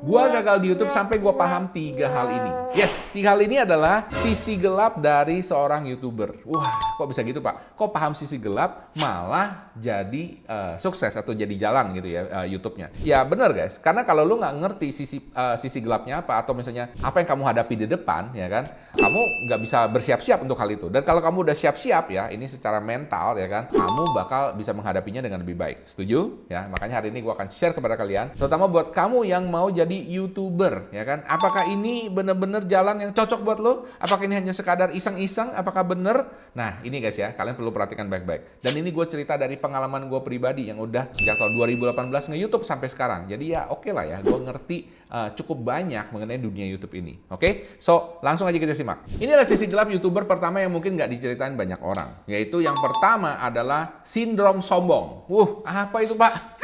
Gua gagal di YouTube sampai gua paham 3 hal ini. Yes, 3 hal ini adalah sisi gelap dari seorang YouTuber. Wah, kok bisa gitu, Pak? Kok paham sisi gelap malah jadi sukses atau jadi jalan gitu ya YouTube-nya? Ya bener guys, karena kalau lu nggak ngerti sisi gelapnya apa, atau misalnya apa yang kamu hadapi di depan, ya kan, kamu nggak bisa bersiap-siap untuk hal itu. Dan kalau kamu udah siap-siap ya, ini secara mental ya kan, kamu bakal bisa menghadapinya dengan lebih baik. Setuju? Ya, makanya hari ini gua akan share kepada kalian, terutama buat kamu yang mau jadi YouTuber, ya kan? Apakah ini bener-bener jalan yang cocok buat lo? Apakah ini hanya sekadar iseng-iseng? Apakah bener? Nah, ini guys ya, kalian perlu perhatikan baik-baik. Dan ini gue cerita dari pengalaman gue pribadi yang udah sejak tahun 2018 nge-YouTube sampai sekarang. Jadi ya oke lah ya, gue ngerti cukup banyak mengenai dunia YouTube ini. Oke? So, langsung aja kita simak. Inilah sisi gelap YouTuber pertama yang mungkin nggak diceritain banyak orang. Yaitu yang pertama adalah sindrom sombong. Apa itu, Pak?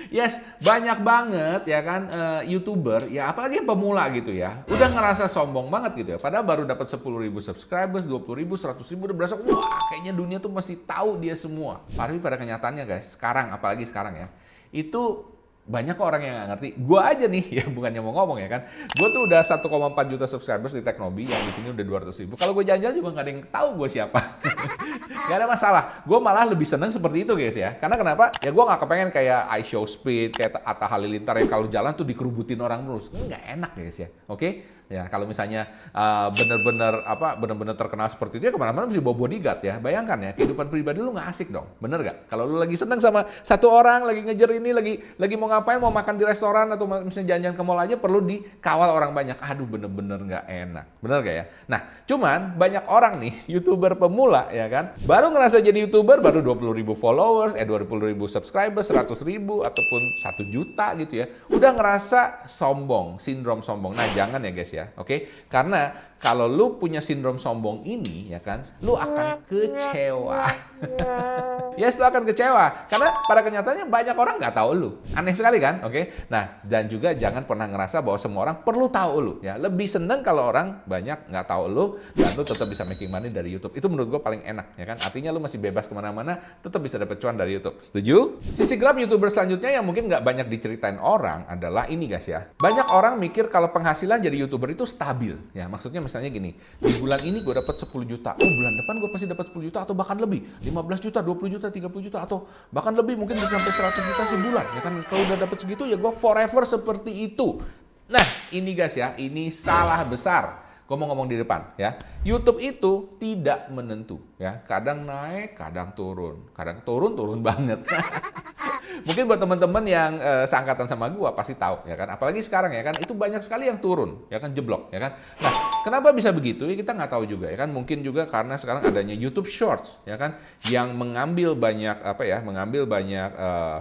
Yes, banyak banget ya kan YouTuber, ya apalagi yang pemula gitu ya, udah ngerasa sombong banget gitu ya. Padahal baru dapat 10.000 subscribers, 20.000, 100.000 udah berasa, wah kayaknya dunia tuh mesti tahu dia semua. Tapi pada kenyataannya guys, sekarang, apalagi sekarang ya, itu banyak kok orang yang nggak ngerti. Gue aja nih, ya bukannya mau ngomong ya kan. Gue tuh udah 1,4 juta subscribers di Teknobi, yang di sini udah 200.000. Kalau gue jalan-jalan juga nggak ada yang tahu gue siapa. Gak ada masalah. Gue malah lebih seneng seperti itu guys ya. Karena kenapa? Ya gue nggak kepengen kayak iShowSpeed, kayak Atta Halilintar yang kalau jalan tuh dikerubutin orang terus. Nggak enak guys ya. Oke? Ya kalau misalnya bener-bener terkenal seperti itu ya kemana-mana mesti bawa bodyguard ya. Bayangkan ya, kehidupan pribadi lu nggak asik dong. Bener nggak? Kalau lu lagi seneng sama satu orang, lagi ngejar ini, lagi mau ngapain, mau makan di restoran atau misalnya jalan-jalan ke mall aja perlu dikawal orang banyak. Aduh bener-bener nggak enak. Bener nggak ya? Nah cuman banyak orang nih, YouTuber pemula ya kan, baru ngerasa jadi YouTuber baru 20.000 followers, 20.000 subscribers, 100.000 ataupun 1 juta gitu ya. Udah ngerasa sombong, sindrom sombong. Nah jangan ya guys ya. Oke, karena kalau lu punya sindrom sombong ini, ya kan, lu akan kecewa. Yes, lu akan kecewa. Karena pada kenyataannya banyak orang nggak tahu lu. Aneh sekali kan? Oke. Nah, dan juga jangan pernah ngerasa bahwa semua orang perlu tahu lu. Ya, lebih seneng kalau orang banyak nggak tahu lu dan lu tetap bisa making money dari YouTube. Itu menurut gue paling enak, ya kan? Artinya lu masih bebas kemana-mana, tetap bisa dapet cuan dari YouTube. Setuju? Sisi gelap YouTuber selanjutnya yang mungkin nggak banyak diceritain orang adalah ini guys ya. Banyak orang mikir kalau penghasilan jadi YouTuber itu stabil. Ya, maksudnya misalnya gini, di bulan ini gue dapat 10 juta. Oh, bulan depan gue pasti dapat 10 juta atau bahkan lebih. 15 juta, 20 juta, 30 juta atau bahkan lebih, mungkin bisa sampai 100 juta sebulan. Ya kan kalau udah dapat segitu ya gue forever seperti itu. Nah, ini guys ya, ini salah besar. Gue mau ngomong di depan ya. YouTube itu tidak menentu ya. Kadang naik, kadang turun. Kadang turun banget. Mungkin buat teman-teman yang seangkatan sama gua pasti tahu ya kan. Apalagi sekarang ya kan, itu banyak sekali yang turun ya kan, jeblok ya kan. Nah, kenapa bisa begitu? Ya kita nggak tahu juga ya kan. Mungkin juga karena sekarang adanya YouTube Shorts ya kan, yang mengambil banyak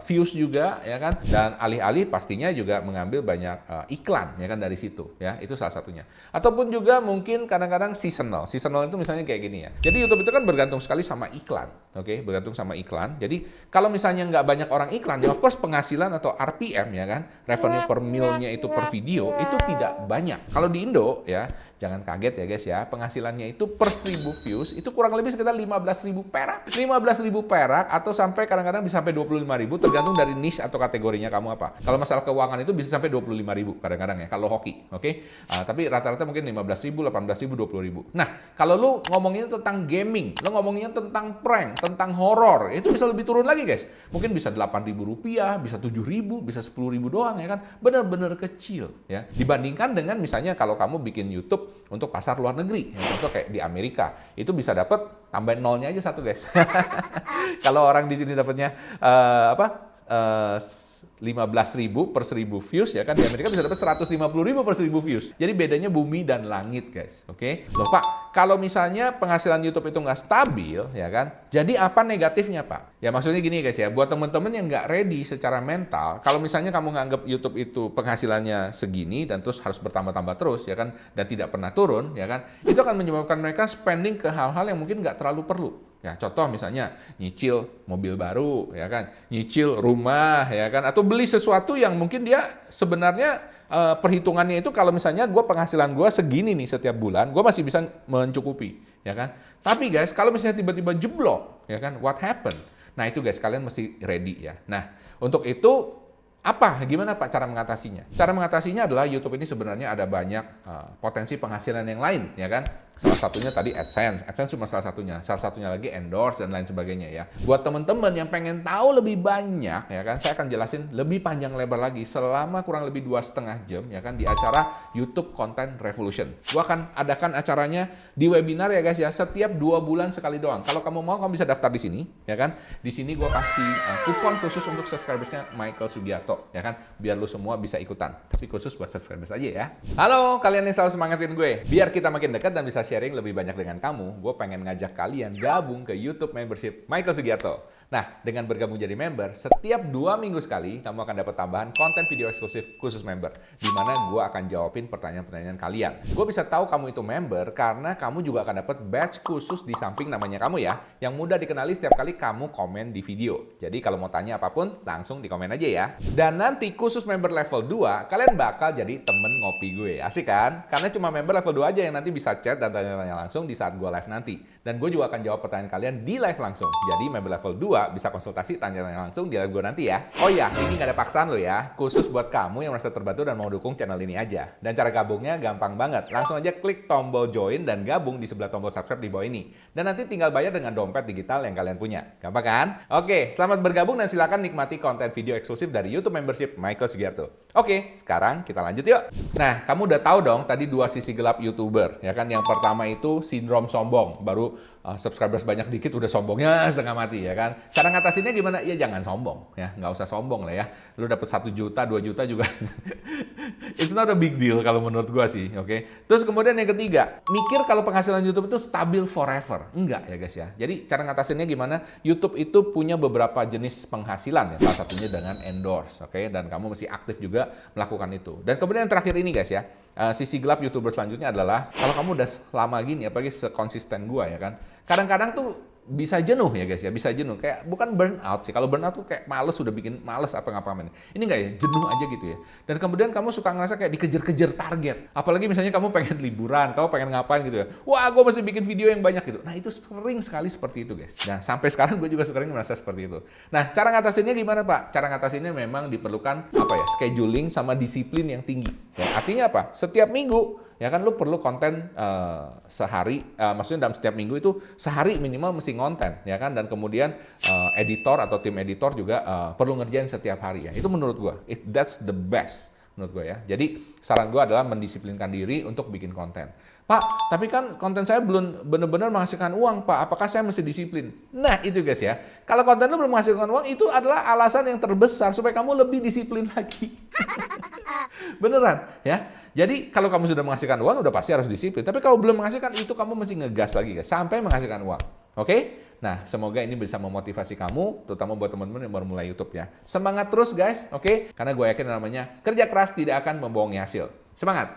views juga ya kan, dan alih-alih pastinya juga mengambil banyak iklan ya kan dari situ ya. Itu salah satunya. Ataupun juga mungkin kadang-kadang seasonal. Seasonal itu misalnya kayak gini ya. Jadi YouTube itu kan bergantung sekali sama iklan. Oke, bergantung sama iklan. Jadi kalau misalnya nggak banyak orang iklan, ya of course penghasilan atau RPM ya kan, revenue per mil-nya itu per video itu tidak banyak. Kalau di Indo ya, jangan kaget ya guys ya, penghasilannya itu per 1.000 views itu kurang lebih sekitar 15.000 perak. 15.000 perak atau sampai kadang-kadang bisa sampai 25.000 tergantung dari niche atau kategorinya kamu apa. Kalau masalah keuangan itu bisa sampai 25.000 kadang-kadang ya kalau hoki. Oke? Tapi rata-rata mungkin 15.000, 18.000, 20.000. Nah, kalau lu ngomongin tentang gaming, lu ngomongin tentang prank, tentang horor, itu bisa lebih turun lagi guys. Mungkin bisa 8.000 rupiah, bisa 7.000, bisa 10.000 doang ya kan. Bener-bener kecil ya. Dibandingkan dengan misalnya kalau kamu bikin YouTube untuk pasar luar negeri, ya, contoh kayak di Amerika, itu bisa dapat tambahin nolnya aja 1 guys. Kalau orang di sini dapatnya 15.000 per 1.000 views ya kan, di Amerika bisa dapat 150.000 per 1.000 views. Jadi bedanya bumi dan langit guys. Oke? Loh Pak, kalau misalnya penghasilan YouTube itu nggak stabil ya kan, jadi apa negatifnya Pak? Ya maksudnya gini guys ya, buat teman-teman yang nggak ready secara mental, kalau misalnya kamu nganggap YouTube itu penghasilannya segini dan terus harus bertambah-tambah terus ya kan, dan tidak pernah turun ya kan, itu akan menyebabkan mereka spending ke hal-hal yang mungkin nggak terlalu perlu. Ya, contoh misalnya nyicil mobil baru, ya kan, nyicil rumah, ya kan, atau beli sesuatu yang mungkin dia sebenarnya perhitungannya itu kalau misalnya penghasilan gue segini nih setiap bulan, gue masih bisa mencukupi, ya kan. Tapi guys, kalau misalnya tiba-tiba jeblok, ya kan, what happened? Nah itu guys, kalian mesti ready ya. Nah untuk itu Apa? Gimana Pak cara mengatasinya? Cara mengatasinya adalah YouTube ini sebenarnya ada banyak potensi penghasilan yang lain, ya kan? Salah satunya tadi AdSense. AdSense cuma salah satunya. Salah satunya lagi endorse dan lain sebagainya ya. Buat teman-teman yang pengen tahu lebih banyak, ya kan, saya akan jelasin lebih panjang lebar lagi selama kurang lebih 2,5 jam, ya kan, di acara YouTube Content Revolution. Gua akan adakan acaranya di webinar ya guys ya, setiap 2 bulan sekali doang. Kalau kamu mau, kamu bisa daftar di sini, ya kan? Di sini gua kasih kupon khusus untuk subscribersnya Michael Sugiarto, ya kan? Biar lu semua bisa ikutan. Tapi khusus buat subscribers aja ya. Halo, kalian yang selalu semangatin gue. Biar kita makin dekat dan bisa sharing lebih banyak dengan kamu, gue pengen ngajak kalian gabung ke YouTube membership Michael Sugiarto. Nah, dengan bergabung jadi member, setiap 2 minggu sekali, kamu akan dapat tambahan konten video eksklusif khusus member, di mana gue akan jawabin pertanyaan-pertanyaan kalian. Gue bisa tahu kamu itu member karena kamu juga akan dapat badge khusus di samping namanya kamu ya, yang mudah dikenali setiap kali kamu komen di video. Jadi kalau mau tanya apapun, langsung di komen aja ya. Dan nanti khusus member level 2, kalian bakal jadi temen ngopi gue. Asik kan? Karena cuma member level 2 aja yang nanti bisa chat dan tanya-tanya langsung di saat gue live nanti. Dan gue juga akan jawab pertanyaan kalian di live langsung. Jadi member level 2 bisa konsultasi, tanya-tanya langsung di live gue nanti ya. Oh ya, ini nggak ada paksaan lo ya. Khusus buat kamu yang merasa terbantu dan mau dukung channel ini aja. Dan cara gabungnya gampang banget. Langsung aja klik tombol join dan gabung di sebelah tombol subscribe di bawah ini. Dan nanti tinggal bayar dengan dompet digital yang kalian punya. Gampang kan? Oke, selamat bergabung dan silakan nikmati konten video eksklusif dari YouTube membership Michael Sugiarto. Oke, sekarang kita lanjut yuk. Nah, kamu udah tahu dong tadi 2 sisi gelap YouTuber, ya kan? Yang pertama itu sindrom sombong. Baru subscribers banyak dikit udah sombongnya setengah mati, ya kan? Cara ngatasinnya gimana? Ya jangan sombong, ya. Nggak usah sombong lah ya. Lu dapet 1 juta, 2 juta juga. It's not a big deal kalau menurut gua sih, oke? Terus kemudian yang ketiga, mikir kalau penghasilan YouTube itu stabil forever. Enggak ya guys ya. Jadi cara ngatasinnya gimana? YouTube itu punya beberapa jenis penghasilan ya. Salah satunya dengan endorse, oke? Dan kamu mesti aktif juga melakukan itu. Dan kemudian yang terakhir ini guys ya, sisi gelap YouTuber selanjutnya adalah kalau kamu udah lama gini, apalagi sekonsisten gua ya kan, kadang-kadang tuh bisa jenuh ya guys ya, bisa jenuh. Kayak bukan burnout sih. Kalau burnout tuh kayak males, udah bikin males apa ngapain. Ini enggak ya, jenuh aja gitu ya. Dan kemudian kamu suka ngerasa kayak dikejar-kejar target. Apalagi misalnya kamu pengen liburan, kamu pengen ngapain gitu ya. Wah, gue mesti bikin video yang banyak gitu. Nah, itu sering sekali seperti itu guys. Nah, sampai sekarang gue juga sering merasa seperti itu. Nah, cara ngatasinnya gimana Pak? Cara ngatasinnya memang diperlukan apa ya, scheduling sama disiplin yang tinggi. Ya, artinya apa? Setiap minggu ya kan lu perlu konten sehari, maksudnya dalam setiap minggu itu sehari minimal mesti ngonten, ya kan? Dan kemudian editor atau tim editor juga perlu ngerjain setiap hari ya. Itu menurut gua, that's the best menurut gua ya. Jadi saran gua adalah mendisiplinkan diri untuk bikin konten. Pak, tapi kan konten saya belum benar-benar menghasilkan uang, Pak. Apakah saya mesti disiplin? Nah, itu guys ya. Kalau konten lu belum menghasilkan uang, itu adalah alasan yang terbesar supaya kamu lebih disiplin lagi. Beneran, ya. Jadi, kalau kamu sudah menghasilkan uang, udah pasti harus disiplin. Tapi kalau belum menghasilkan, itu kamu mesti ngegas lagi, guys. Sampai menghasilkan uang. Oke? Nah, semoga ini bisa memotivasi kamu, terutama buat teman-teman yang baru mulai YouTube ya. Semangat terus, guys. Oke? Karena gue yakin namanya kerja keras tidak akan membohongi hasil. Semangat!